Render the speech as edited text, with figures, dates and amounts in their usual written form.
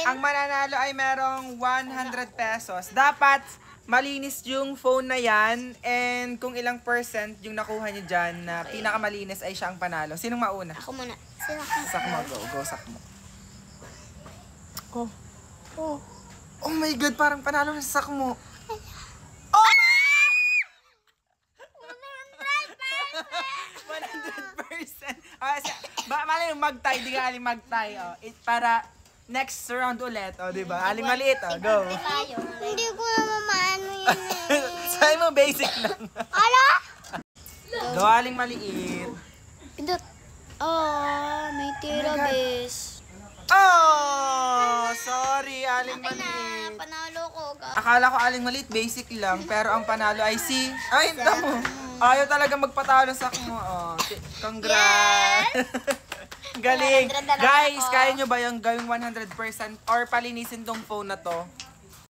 ang mananalo ay merong 100 pesos. Dapat malinis yung phone na yan. And kung ilang percent yung nakuha niyo dyan na pinakamalinis ay siya ang panalo. Sinong mauna? Ako muna. Sak mo. Go, sak mo. Go. Oh. Oh my God, parang panalo na sa sak mo. Oh my! 100%. Malay yung mag-tie, di ka aling mag-tie. Oh. Para next round ulit, oh, di ba? Aling maliit, oh. Go. Hindi ko naman maano yun eh. Sa'yo mo, basic lang. Ala? Go, aling maliit. Pindot. Oh, may tira, bes. Oh! Sorry, aling maliit. Panalo ko. Akala ko aling maliit, basic lang. Pero ang panalo ay si... Ay, hindi mo. Ayaw talaga magpatalo sa mo. Oh, congrats! Galing! Guys, kaya nyo ba yung gawing 100% or palinisin tong phone na to?